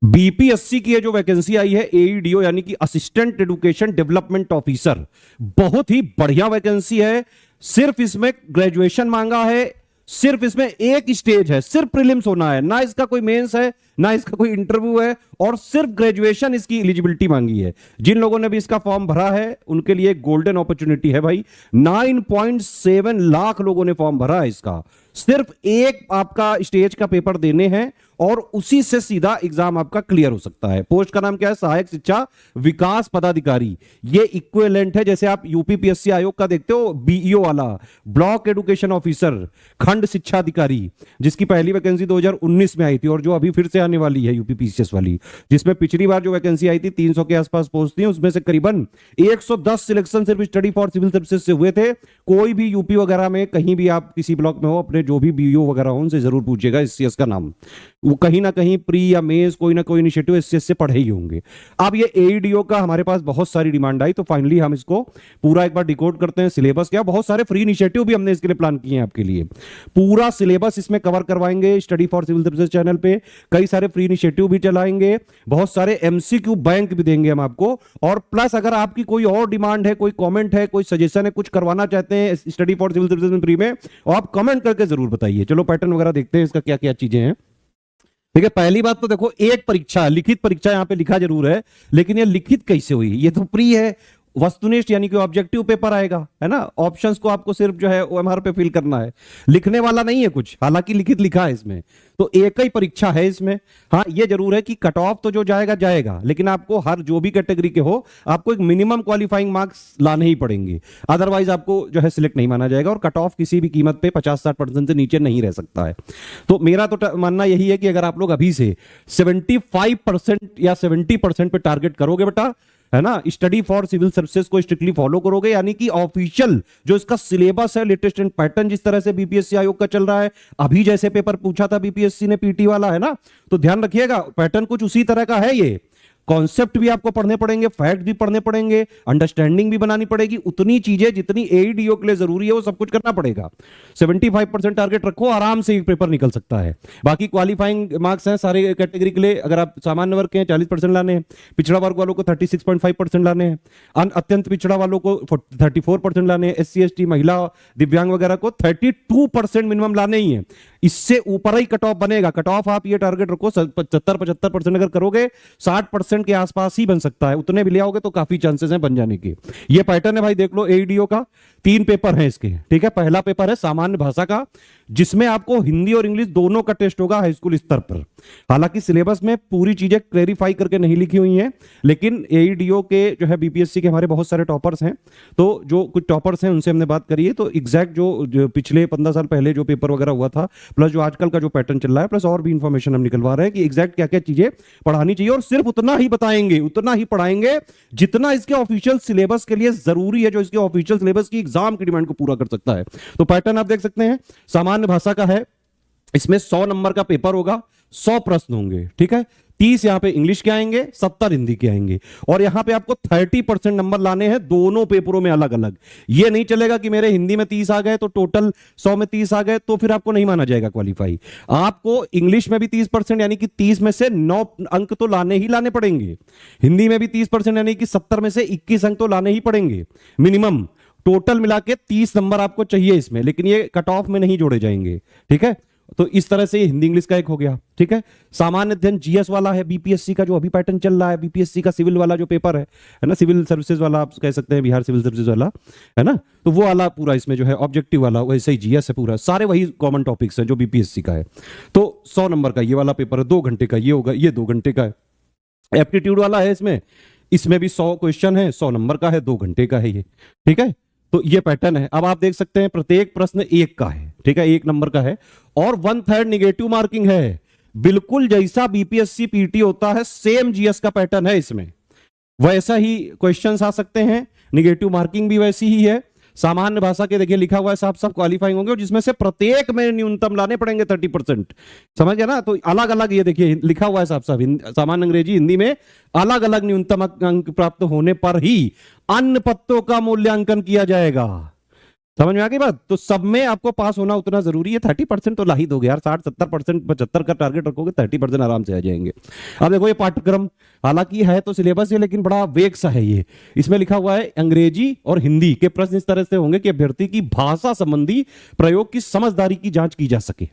BPSC की ये जो वैकेंसी आई है एईडीओ यानी कि असिस्टेंट एजुकेशन डेवलपमेंट ऑफिसर, बहुत ही बढ़िया वैकेंसी है। सिर्फ इसमें ग्रेजुएशन मांगा है, सिर्फ इसमें एक स्टेज है, सिर्फ प्रीलिम्स होना है, ना इसका कोई मेंस है ना इसका कोई इंटरव्यू है, और सिर्फ ग्रेजुएशन इसकी एलिजिबिलिटी मांगी है। जिन लोगों ने भी इसका फॉर्म भरा है उनके लिए गोल्डन अपॉर्चुनिटी है भाई। 9.7 लाख लोगों ने फॉर्म भरा है इसका। सिर्फ एक आपका स्टेज का पेपर देने हैं और उसी से सीधा एग्जाम आपका क्लियर हो सकता है। पोस्ट का नाम क्या है? सहायक शिक्षा विकास पदाधिकारी। ये इक्विवेलेंट है जैसे आप यूपीपीएससी आयोग का देखते हो बीईओ वाला, ब्लॉक एजुकेशन ऑफिसर, खंड शिक्षा अधिकारी, जिसकी पहली वैकेंसी 2019 में आई थी और जो अभी फिर से आने वाली है यूपीपीसीएस वाली, जिसमें पिछली बार जो वैकेंसी आई थी 300 के आसपास पोस्ट थी, उसमें से करीबन 110 सिलेक्शन सिर्फ स्टडी फॉर सिविल सर्विसेज से हुए थे। कोई भी यूपी वगैरह में कहीं भी आप किसी ब्लॉक में हो, अपने जो भी बीईओ वगैरह हो उनसे जरूर पूछिएगा एससीएस का नाम। वो कहीं ना कहीं प्री या मेज कोई ना कोई इनिशिएटिव एससीएस से पढ़े ही होंगे। अब ये एईडीओ का हमारे पास बहुत सारी डिमांड आई तो फाइनली हम इसको पूरा एक बार डिकोड करते हैं। सिलेबस क्या, बहुत सारे फ्री इनिशिएटिव भी हमने इसके लिए प्लान किए हैं आपके लिए। पूरा सिलेबस इसमें कवर करवाएंगे study for civil services channel पे। कई सारे फ्री इनिशिएटिव भी चलाएंगे, बहुत सारे एमसीक्यू बैंक भी देंगे हम आपको। और प्लस अगर आपकी कोई और डिमांड है, कोई कमेंट है, कोई सजेशन है, कुछ करवाना चाहते हैं स्टडी फॉर सिविल सर्विसेज में फ्री में, और आप कमेंट करके जरूर बताइए। चलो पैटर्न वगैरह देखते हैं इसका क्या क्या चीजें हैं। ठीक है, पहली बात तो देखो, एक परीक्षा, लिखित परीक्षा यहां पे लिखा जरूर है, लेकिन ये लिखित कैसे हुई? ये तो प्री है, वस्तुनिष्ठ यानी कि ऑब्जेक्टिव पेपर आएगा, है ना। ऑप्शंस को आपको सिर्फ जो है ओएमआर पे फिल करना है, लिखने वाला नहीं है कुछ, हालांकि लिखित लिखा है इसमें। तो एक ही परीक्षा है इसमें। हाँ, ये जरूर है कि कट ऑफ तो जो जाएगा जाएगा, लेकिन आपको हर जो भी कैटेगरी के हो आपको एक मिनिमम क्वालिफाइंग मार्क्स लाने ही पड़ेंगे, अदरवाइज आपको जो है सिलेक्ट नहीं माना जाएगा। और कट ऑफ किसी भी कीमत पे 50-60% से नीचे नहीं रह सकता है। तो मेरा तो मानना यही है कि अगर आप लोग अभी से 75% या 70% पे टारगेट करोगे बेटा, है ना, स्टडी फॉर सिविल सर्विसेज को स्ट्रिक्टली फॉलो करोगे, यानी कि ऑफिशियल जो इसका सिलेबस है, लेटेस्ट एंड पैटर्न जिस तरह से बीपीएससी आयोग का चल रहा है, अभी जैसे पेपर पूछा था बीपीएससी ने पीटी वाला, है ना, तो ध्यान रखिएगा पैटर्न कुछ उसी तरह का है। ये कॉन्सेप्ट भी आपको पढ़ने पड़ेंगे, फैक्ट भी पढ़ने पड़ेंगे, अंडरस्टैंडिंग भी बनानी पड़ेगी। उतनी चीजें जितनी एईडीओ के लिए जरूरी है वो सब कुछ करना पड़ेगा। 75% टारगेट रखो, आराम से एक पेपर निकल सकता है। बाकी क्वालिफाइंग मार्क्स हैं सारे कैटेगरी के लिए। अगर आप सामान्य वर्ग के हैं 40% लाने हैं, पिछड़ा वर्ग वालों को 36.5% लाने हैं, अत्यंत पिछड़ा वालों को 34% लाने हैं, एससी एसटी महिला दिव्यांग वगैरह को 32% मिनिमम लाने ही है। इससे ऊपर ही कट ऑफ बनेगा। कट ऑफ आप ये टारगेट रखो 75% अगर करोगे 60% के आसपास ही बन सकता है। उतने भी ले आओगे तो काफी चांसेस हैं बन जाने के। ये पैटर्न है भाई, देख लो एईडीओ का। 3 पेपर हैं इसके, ठीक है। पहला पेपर है सामान्य भाषा का, जिसमें आपको हिंदी और इंग्लिश दोनों का टेस्ट होगा हाई स्कूल स्तर पर। हालांकि सिलेबस में पूरी चीजें क्लेरिफाई करके नहीं लिखी हुई हैं, लेकिन एईडीओ के जो है बीपीएससी के हमारे बहुत सारे टॉपर्स हैं, तो जो कुछ टॉपर्स हैं उनसे हमने बात करी है। तो एग्जैक्ट जो पिछले 15 साल पहले जो पेपर वगैरह हुआ था, प्लस जो आजकल का जो पैटर्न चल रहा है, प्लस और भी इंफॉर्मेशन हम निकलवा रहे हैं कि एग्जैक्ट क्या क्या चीजें पढ़ानी चाहिए। और सिर्फ उतना ही बताएंगे, उतना ही पढ़ाएंगे जितना इसके ऑफिशियल सिलेबस के लिए जरूरी है, जो इसके ऑफिशियल सिलेबस की एग्जाम की डिमांड को पूरा कर सकता है। तो पैटर्न आप देख सकते हैं, सामान्य भाषा का है, इसमें 100 नंबर का पेपर होगा, 100 प्रश्न होंगे, ठीक है। 30 यहां पे इंग्लिश के आएंगे, 70 हिंदी के आएंगे। और यहां पे आपको 30% नंबर लाने हैं दोनों पेपरों में अलग अलग। ये नहीं चलेगा कि मेरे हिंदी में 30 आ गए तो टोटल 100 में 30 आ गए, तो फिर आपको नहीं माना जाएगा क्वालिफाई। आपको इंग्लिश में भी 30% यानी कि 30 में से 9 अंक तो लाने ही लाने पड़ेंगे। हिंदी में भी 30% यानी कि 70 में से 21 अंक तो लाने ही पड़ेंगे मिनिमम। टोटल मिला के 30 नंबर आपको चाहिए इसमें, लेकिन ये कट ऑफ में नहीं जोड़े जाएंगे, ठीक है। तो इस तरह से हिंदी इंग्लिश का एक हो गया, ठीक है। सामान्य अध्ययन जीएस वाला है बीपीएससी का, जो अभी पैटर्न चल रहा है। बीपीएससी का सिविल वाला जो पेपर है ना, सिविल सर्विसेज वाला आप कह सकते हैं, बिहार सिविल सर्विसेज वाला, है ना, तो वो वाला पूरा इसमें जो है ऑब्जेक्टिव वाला वैसे ही जीएस है पूरा, सारे वही कॉमन टॉपिक्स हैं जो बीपीएससी का है। तो 100 नंबर का ये वाला पेपर है, 2 घंटे का ये होगा, ये 2 घंटे का है। एप्टीट्यूड वाला है इसमें भी 100 क्वेश्चन है, 100 नंबर का है, 2 घंटे का है ये, ठीक है। तो ये पैटर्न है। अब आप देख सकते हैं प्रत्येक प्रश्न 1 का है, ठीक है, 1 नंबर का है, और 1/3 निगेटिव मार्किंग है। बिल्कुल जैसा बीपीएससी पीटी होता है सेम जीएस का पैटर्न है इसमें, वैसा ही क्वेश्चंस आ सकते हैं, निगेटिव मार्किंग भी वैसी ही है। सामान्य भाषा के देखिए लिखा हुआ है साफ साफ क्वालिफाइंग होंगे, और जिसमें से प्रत्येक में न्यूनतम लाने पड़ेंगे 30%, समझ गया ना। तो अलग अलग ये देखिए लिखा हुआ है साफ साफ, सामान्य अंग्रेजी हिंदी में अलग अलग न्यूनतम अंक प्राप्त होने पर ही अन्य पत्तों का मूल्यांकन किया जाएगा। समझ में आ गई बात? तो सब में आपको पास होना उतना जरूरी है। 30% तो ला ही दोगे यार, 60-70%, 75 का टारगेट रखोगे, 30% आराम से आ जाएंगे। अब देखो ये पाठ्यक्रम हालांकि है तो सिलेबस है, लेकिन बड़ा वेग सा है ये। इसमें लिखा हुआ है अंग्रेजी और हिंदी के प्रश्न इस तरह से होंगे कि अभ्यर्थी की भाषा संबंधी प्रयोग की समझदारी की जांच की जा सके।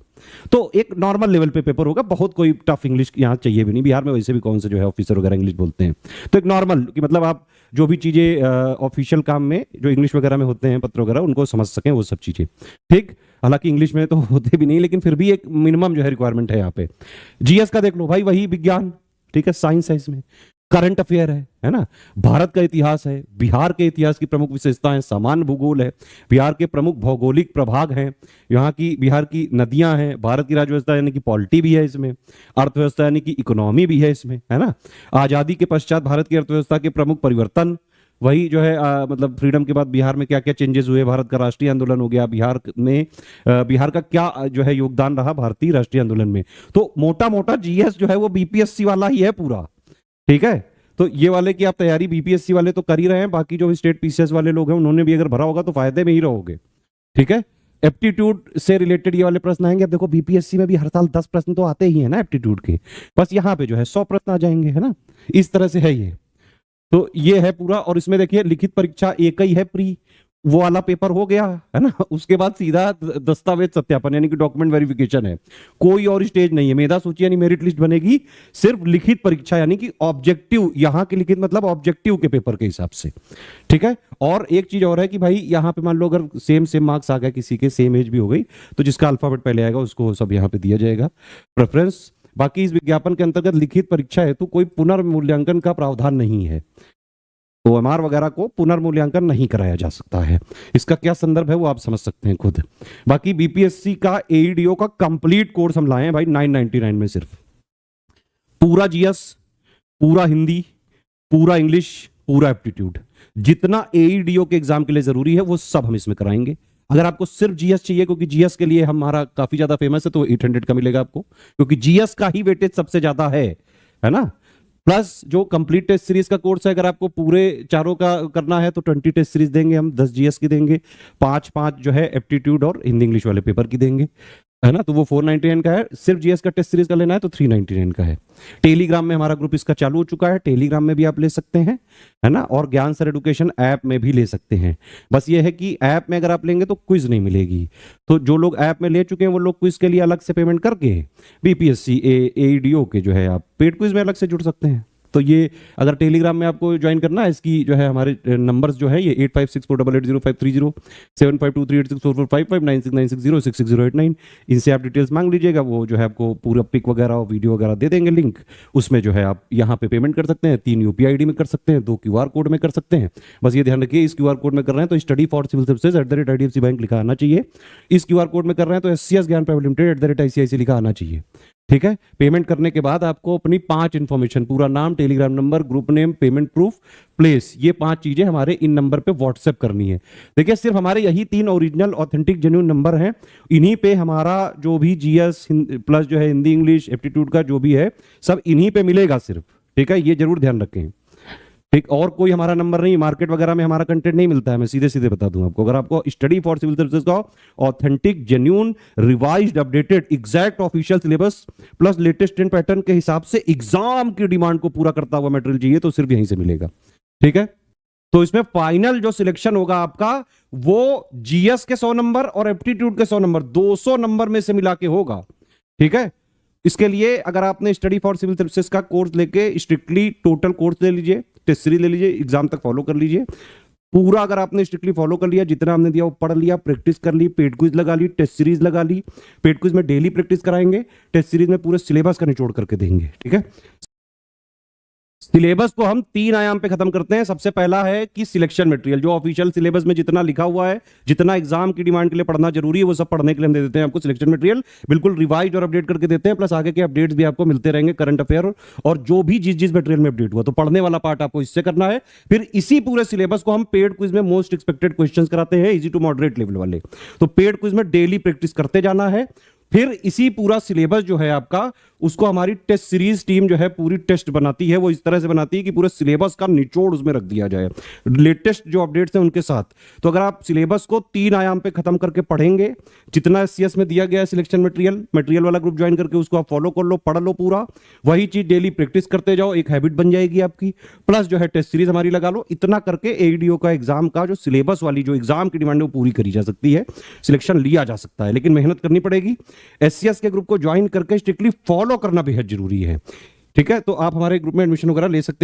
तो एक नॉर्मल लेवल पे पेपर होगा, बहुत कोई टफ इंग्लिश यहाँ चाहिए भी नहीं। बिहार में वैसे भी कौन से जो है ऑफिसर वगैरह इंग्लिश बोलते हैं। तो एक नॉर्मल कि मतलब आप जो भी चीजें ऑफिशियल काम में जो इंग्लिश वगैरह में होते हैं, पत्र वगैरह, उनको समझ सकें वो सब चीजें। ठीक, हालांकि इंग्लिश में तो होते भी नहीं, लेकिन फिर भी एक मिनिमम जो है रिक्वायरमेंट है यहाँ पे। जीएस का देख लो भाई, वही विज्ञान, ठीक है, साइंस है इसमें, करंट अफेयर है ना, भारत का इतिहास है, बिहार के इतिहास की प्रमुख विशेषताएं, सामान्य भूगोल है, बिहार के प्रमुख भौगोलिक प्रभाग हैं, यहाँ की बिहार की नदियां हैं, भारत की राज्य व्यवस्था यानी कि पॉलिटी भी है इसमें, अर्थव्यवस्था यानी कि इकोनॉमी भी है इसमें, है ना, आजादी के पश्चात भारत की अर्थव्यवस्था के प्रमुख परिवर्तन, वही जो है मतलब फ्रीडम के बाद बिहार में क्या क्या चेंजेस हुए, भारत का राष्ट्रीय आंदोलन हो गया, बिहार में बिहार का क्या जो है योगदान रहा भारतीय राष्ट्रीय आंदोलन में। तो मोटा मोटा जीएस जो है वो बीपीएससी वाला ही है पूरा। ठीक है, तो ये वाले की आप तैयारी बीपीएससी वाले तो कर ही रहे हैं, बाकी जो स्टेट पीसीएस वाले लोग हैं उन्होंने भी अगर भरा होगा तो फायदे में ही रहोगे। ठीक है, एप्टीट्यूड से रिलेटेड ये वाले प्रश्न आएंगे। अब देखो बीपीएससी में भी हर साल 10 प्रश्न तो आते ही है ना एप्टीट्यूड के, बस यहाँ पे जो है 100 प्रश्न आ जाएंगे, है ना, इस तरह से है ये। तो ये है पूरा। और इसमें देखिए लिखित परीक्षा एक ही है, प्री वो वाला पेपर हो गया है ना, उसके बाद सीधा दस्तावेज सत्यापन यानी कि डॉक्यूमेंट वेरिफिकेशन है, कोई और स्टेज नहीं है। मेधा सूची यानी मेरिट लिस्ट बनेगी, सिर्फ लिखित परीक्षा यानी कि ऑब्जेक्टिव, यहां के लिखित मतलब ऑब्जेक्टिव के पेपर के हिसाब से। ठीक है, और एक चीज और है कि भाई यहाँ पे मान लो अगर सेम सेम मार्क्स आ गए, किसी के सेम एज भी हो गई, तो जिसका अल्फाबेट पहले आएगा उसको सब यहाँ पे दिया जाएगा प्रेफरेंस। बाकी इस विज्ञापन के अंतर्गत लिखित परीक्षा हेतु कोई पुनर्मूल्यांकन का प्रावधान नहीं है, तो ओएमआर वगैरह को पुनर्मूल्यांकन नहीं कराया जा सकता है। इसका क्या संदर्भ है वो आप समझ सकते हैं खुद। बाकी बीपीएससी का एईडीओ का कंप्लीट कोर्स हम लाए हैं भाई 999 में, सिर्फ पूरा जीएस, पूरा हिंदी, पूरा इंग्लिश, पूरा एप्टीट्यूड, जितना एईडीओ के एग्जाम के लिए जरूरी है वो सब हम इसमें कराएंगे। अगर आपको सिर्फ जीएस चाहिए, क्योंकि जीएस के लिए हमारा काफी ज्यादा फेमस है, तो 800 का मिलेगा आपको, क्योंकि जीएस का ही वेटेज सबसे ज्यादा है ना। प्लस जो कंप्लीट टेस्ट सीरीज का कोर्स है, अगर आपको पूरे चारों का करना है तो 20 टेस्ट सीरीज देंगे हम, 10 जीएस की देंगे, 5 जो है एप्टीट्यूड और हिंदी इंग्लिश वाले पेपर की देंगे, है ना। तो वो 499 का है। सिर्फ जीएस का टेस्ट सीरीज का लेना है तो 399 का है। टेलीग्राम में हमारा ग्रुप इसका चालू हो चुका है, टेलीग्राम में भी आप ले सकते हैं, है ना, और ज्ञान सर एडुकेशन ऐप में भी ले सकते हैं। बस ये है कि ऐप में अगर आप लेंगे तो क्विज नहीं मिलेगी, तो जो लोग ऐप में ले चुके हैं वो लोग क्विज के लिए अलग से पेमेंट करके बीपीएससी एईडीओ के जो है आप पेड क्विज में अलग से जुड़ सकते हैं। तो ये अगर टेलीग्राम में आपको ज्वाइन करना है, इसकी जो है हमारे नंबर्स जो है ये 8564880530, 75238644559696066089, इनसे आप डिटेल्स मांग लीजिएगा। वो जो है आपको पूरा पिक वगैरह और वीडियो वगैरह दे देंगे लिंक, उसमें जो है आप यहाँ पे पेमेंट कर सकते हैं। 3 यूपीआई आईडी में कर सकते हैं, 2 क्यूआर कोड में कर सकते हैं। बस ये ध्यान रखिए, इस क्यूआर कोड में कर रहे हैं तो study for civil services @IDFC bank लिखा आना चाहिए। इस क्यूआर कोड में कर रहे हैं तो SCS ज्ञान प्राइवेट लिमिटेड @ICICI लिखा आना चाहिए। ठीक है, पेमेंट करने के बाद आपको अपनी 5 इंफॉर्मेशन, पूरा नाम, Telegram number, group name, payment proof, place, ये 5 चीजें हमारे इन नंबर पे व्हाट्सएप करनी है। देखिए सिर्फ हमारे यही 3 ओरिजिनल ऑथेंटिक जेन्युइन नंबर हैं, इन्हीं पे हमारा जो भी जीएस प्लस जो है हिंदी इंग्लिश एप्टीट्यूड का जो भी है सब इन्हीं पे मिलेगा सिर्फ। ठीक है, ये जरूर ध्यान रखें। ठीक, और कोई हमारा नंबर नहीं, मार्केट वगैरह में हमारा कंटेंट नहीं मिलता है, मैं सीधे सीधे बता दूं आपको। अगर आपको स्टडी फॉर सिविल सर्विसेज का authentic genuine revised updated exact official syllabus plus latest trend pattern के हिसाब से एग्जाम की डिमांड को पूरा करता हुआ मटेरियल चाहिए तो सिर्फ यहीं से मिलेगा। ठीक है, तो इसमें फाइनल जो सिलेक्शन होगा आपका वो जीएस के 100 नंबर और एप्टीट्यूड के 100 नंबर 200 नंबर में से मिला के होगा। ठीक है, इसके लिए अगर आपने स्टडी फॉर सिविल सर्विसेज का कोर्स लेके स्ट्रिक्टली टोटल कोर्स ले लीजिए, टेस्ट सीरीज ले लीजिए, एग्जाम तक फॉलो कर लीजिए पूरा। अगर आपने स्ट्रिक्टली फॉलो कर लिया, जितना हमने दिया वो पढ़ लिया, प्रैक्टिस कर ली, पेड क्विज लगा ली, टेस्ट सीरीज लगा ली, पेड क्विज में डेली प्रैक्टिस कराएंगे, टेस्ट सीरीज में पूरे सिलेबस का निचोड़ करके देंगे। ठीक है, सिलेबस को हम 3 आयाम पे खत्म करते हैं। सबसे पहला है कि सिलेक्शन मटेरियल, जो ऑफिशियल सिलेबस में जितना लिखा हुआ है, जितना एग्जाम की डिमांड के लिए पढ़ना जरूरी है, वो सब पढ़ने के लिए हम दे देते हैं आपको सिलेक्शन मटेरियल, बिल्कुल रिवाइज और अपडेट करके देते हैं। प्लस आगे के अपडेट्स भी आपको मिलते रहेंगे, करंट अफेयर और जो भी जिस मटेरियल में अपडेट हुआ। तो पढ़ने वाला पार्ट आपको इससे करना है। फिर इसी पूरे सिलेबस को हम पेड क्विज में मोस्ट एक्सपेक्टेड क्वेश्चन कराते हैं, इजी टू मॉडरेट लेवल वाले। तो पेड क्विज में डेली प्रैक्टिस करते जाना है। फिर इसी पूरा सिलेबस जो है आपका उसको हमारी टेस्ट सीरीज टीम जो है पूरी टेस्ट बनाती है, वो इस तरह से बनाती है कि पूरे सिलेबस का निचोड़ उसमें रख दिया जाए लेटेस्ट जो अपडेट्स हैं उनके साथ। तो अगर आप सिलेबस को 3 आयाम पे खत्म करके पढ़ेंगे, जितना एससीएस में दिया गया है सिलेक्शन मटेरियल वाला ग्रुप ज्वाइन करके उसको आप फॉलो कर लो, पढ़ लो पूरा, वही चीज डेली प्रैक्टिस करते जाओ, एक हैबिट बन जाएगी आपकी। प्लस जो है टेस्ट सीरीज हमारी लगा लो, इतना करके एईडीओ का एग्जाम का जो सिलेबस वाली जो एग्जाम की डिमांड है वो पूरी करी जा सकती है, सिलेक्शन लिया जा सकता है, लेकिन मेहनत करनी पड़ेगी। एससीएस के ग्रुप को ज्वाइन करके स्ट्रिक्टली फॉलो करना बेहद जरूरी है। ठीक है, तो आप हमारे ग्रुप में एडमिशन वगैरह ले सकते हैं।